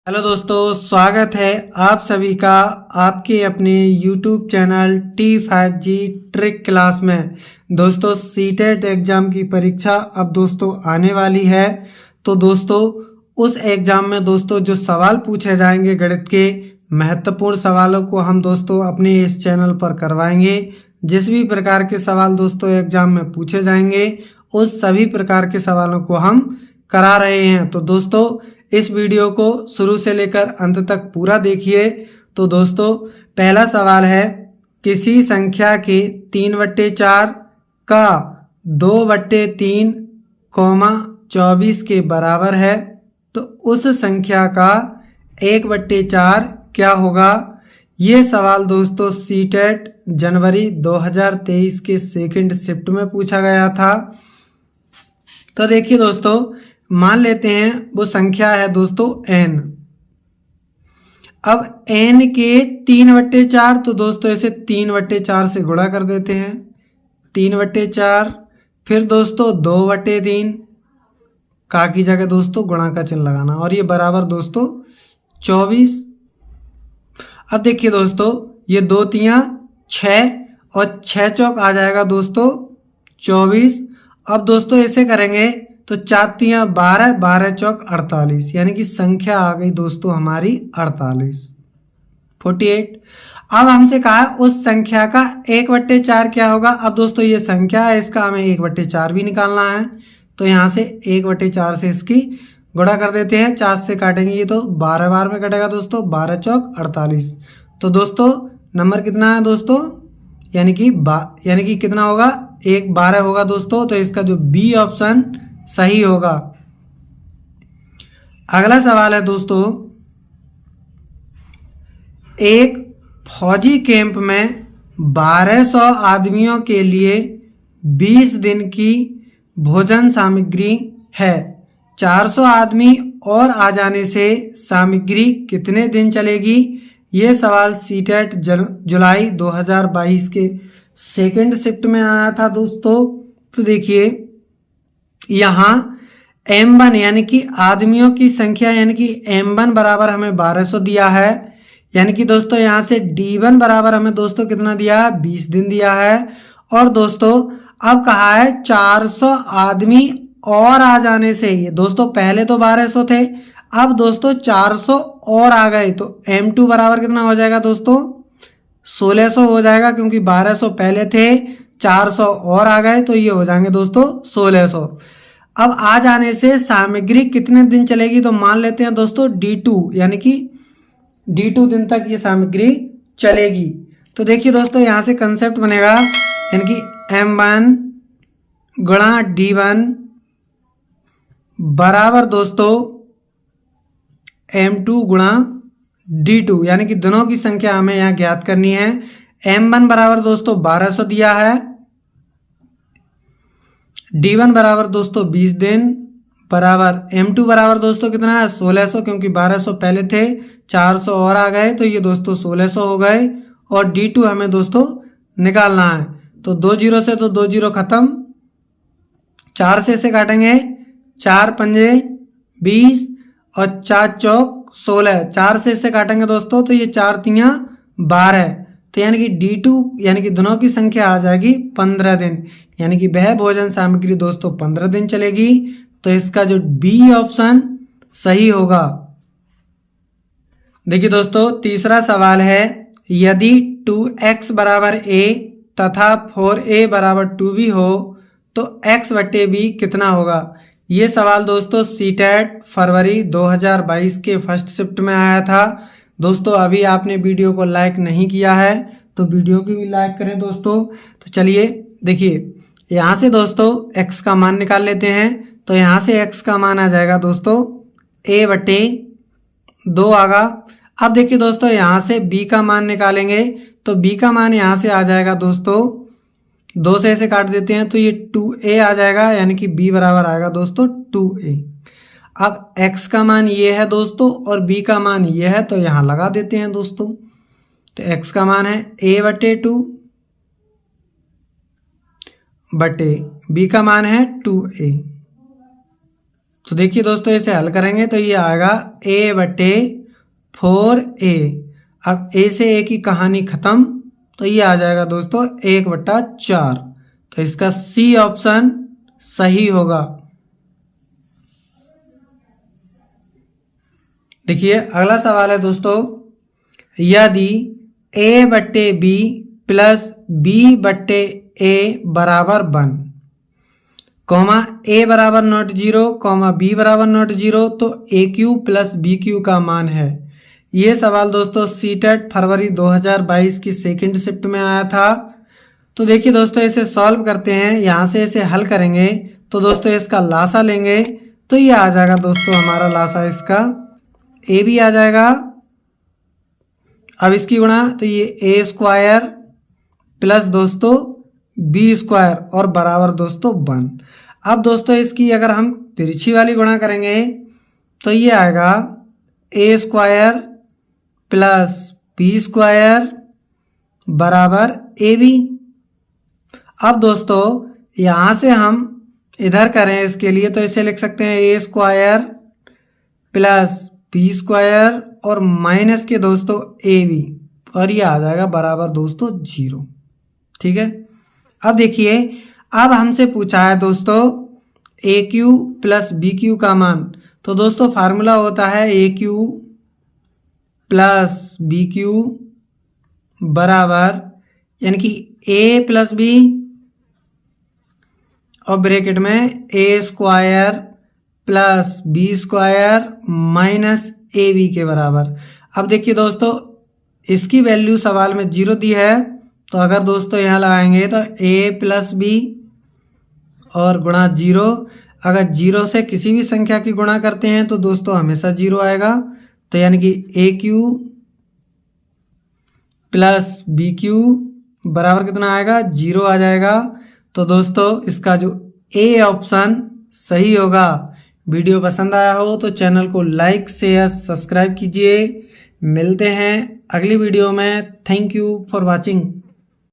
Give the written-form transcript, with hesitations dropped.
Hello दोस्तों, स्वागत है आप सभी का आपके अपने YouTube channel T5G trick class में। दोस्तों सीटेट एग्जाम की परीक्षा अब दोस्तों आने वाली है। तो दोस्तों उस एग्जाम में दोस्तों जो सवाल पूछे जाएंगे गणित के महत्वपूर्ण सवालों को हम दोस्तों अपने इस चैनल पर करवाएंगे। जिस भी प्रकार के सवाल दोस्तों एग्जाम में पूछे जाएंगे उस सभी प्रकार के सवालों को हम करा रहे हैं। तो दोस्तों इस वीडियो को शुरू से लेकर अंत तक पूरा देखिए। तो दोस्तों पहला सवाल है, किसी संख्या के 3/4 का 2/3 कौमा 24 के बराबर है तो उस संख्या का 1/4 क्या होगा। ये सवाल दोस्तों सीटेट जनवरी 2023 के सेकंड शिफ्ट में पूछा गया था। तो देखिए दोस्तों, मान लेते हैं वो संख्या है दोस्तों n। अब n के 3/4 तो दोस्तों इसे 3/4 से गुणा कर देते हैं। 3/4 फिर दोस्तों 2/3 का की जगह दोस्तों गुणा का चिन्ह लगाना और ये बराबर दोस्तों 24। अब देखिए दोस्तों ये 2 तियां 6 और 6 चौक आ जाएगा दोस्तों 24। अब दोस्तों ऐसे करेंगे तो 4 तियां 12, 12 चौक 48, यानी कि संख्या आ गई दोस्तों हमारी 48, 48। अब हमसे कहा उस संख्या का 1/4 क्या होगा। अब दोस्तों ये संख्या है, इसका हमें 1/4 भी निकालना है। तो यहाँ से 1/4 से इसकी गुणा कर देते हैं। 4 से काटेंगे ये तो 12 बार में कटेगा दोस्तों, 12 चौक 48। तो दोस्तों नंबर कितना है दोस्तों, यानी कि कितना होगा, 1/12 होगा दोस्तों। तो इसका जो बी ऑप्शन सही होगा। अगला सवाल है दोस्तों, एक फौजी कैंप में 1200 आदमियों के लिए 20 दिन की भोजन सामग्री है। 400 आदमी और आ जाने से सामग्री कितने दिन चलेगी। ये सवाल सीटेट जुलाई 2022 के सेकंड शिफ्ट में आया था दोस्तों। तो देखिए यहाँ M1 यानी कि आदमियों की संख्या यानी कि M1 बराबर हमें 1200 दिया है, यानी कि दोस्तों यहाँ से D1 बराबर हमें दोस्तों कितना दिया है, 20 दिन दिया है। और दोस्तों अब कहा है 400 आदमी और आ जाने से, ये दोस्तों पहले तो 1200 थे, अब दोस्तों 400 और आ गए तो M2 बराबर कितना हो जाएगा दोस्तों, 1600 हो जाएगा, क्योंकि 1200 पहले थे 400 और आ गए तो ये हो जाएंगे दोस्तों 1600। अब आ जाने से सामग्री कितने दिन चलेगी, तो मान लेते हैं दोस्तों D2, यानी कि D2 दिन तक ये सामग्री चलेगी। तो देखिए दोस्तों यहाँ से कंसेप्ट बनेगा, यानी कि M1 गुणा D1 बराबर दोस्तों M2 गुणा D2, यानी कि दोनों की संख्या हमें यहाँ ज्ञात करनी है। M1 बराबर दोस्तों 1200 दिया है, D1 बराबर दोस्तों 20 दिन बराबर M2 बराबर दोस्तों कितना है, 1600, क्योंकि 1200 पहले थे 400 और आ गए तो ये दोस्तों 1600 हो गए। और D2 हमें दोस्तों निकालना है। तो 2 जीरो से तो 2 जीरो खत्म, 4 से इसे काटेंगे, 4 पंजे 20 और 4 चौक 16, 4 से इसे काटेंगे दोस्तों तो ये 4 तियां 12, तो यानी कि D2 यानी कि दोनों की संख्या आ जाएगी 15 दिन, यानी कि वह भोजन सामग्री दोस्तों 15 दिन चलेगी। तो इसका जो बी ऑप्शन सही होगा। देखिए दोस्तों तीसरा सवाल है, यदि 2x बराबर a तथा 4a बराबर 2b हो तो x/b कितना होगा। ये सवाल दोस्तों सीटेट फरवरी 2022 के फर्स्ट शिफ्ट में आया था दोस्तों। अभी आपने वीडियो को लाइक नहीं किया है तो वीडियो को भी लाइक करें दोस्तों। तो चलिए देखिए यहाँ से दोस्तों x का मान निकाल लेते हैं। तो यहाँ से x का मान आ जाएगा दोस्तों a/2 आगा। अब देखिए दोस्तों यहाँ से b का मान निकालेंगे तो b का मान यहाँ से आ जाएगा दोस्तों, 2 से इसे काट देते हैं तो ये 2a आ जाएगा, यानी कि b बराबर आएगा दोस्तों 2a। अब x का मान ये है दोस्तों और b का मान ये है तो यहाँ लगा देते हैं दोस्तों। तो x का मान है a/2 बटे b का मान है 2a। तो देखिए दोस्तों इसे हल करेंगे तो ये आएगा a/2 4a। अब a से a की कहानी खत्म, तो ये आ जाएगा दोस्तों 1/4। तो इसका सी ऑप्शन सही होगा। देखिए अगला सवाल है दोस्तों, यदि a/b प्लस b/a बराबर 1, कॉमा a बराबर नॉट 0, कॉमा b बराबर नॉट 0, तो AQ प्लस BQ का मान है। ये सवाल दोस्तों सीटेट फरवरी 2022 की सेकंड शिफ्ट में आया था। तो देखिए दोस्तों इसे सॉल्व करते हैं, यहाँ से इसे हल करेंगे तो दोस्तों इसका लासा लेंगे तो ये आ जाएगा दोस्तों हमारा लासा इसका ए भी आ जाएगा। अब इसकी गुणा तो ये a² प्लस दोस्तों b² और बराबर दोस्तों 1। अब दोस्तों इसकी अगर हम तिरछी वाली गुणा करेंगे तो ये आएगा a² प्लस b² बराबर ab। अब दोस्तों यहाँ से हम इधर करें इसके लिए तो इसे लिख सकते हैं a² प्लस b² और माइनस के दोस्तों ab, और ये आ जाएगा बराबर दोस्तों 0। ठीक है। अब देखिए अब हमसे पूछा है दोस्तों AQ प्लस BQ का मान, तो दोस्तों फार्मूला होता है AQ प्लस BQ बराबर यानी कि A प्लस B और ब्रैकेट में a² plus b² minus AB के बराबर। अब देखिए दोस्तों इसकी वैल्यू सवाल में 0 दी है, तो अगर दोस्तों यहाँ लगाएंगे तो a प्लस b और गुणा 0। अगर 0 से किसी भी संख्या की गुणा करते हैं तो दोस्तों हमेशा 0 आएगा, तो यानी कि AQ प्लस BQ बराबर कितना आएगा 0 आ जाएगा। तो दोस्तों इसका जो ए ऑप्शन सही होगा। वीडियो पसंद आया हो तो चैनल को लाइक शेयर सब्सक्राइब कीजिए। मिलते हैं अगली वीडियो में। Thank you for watching.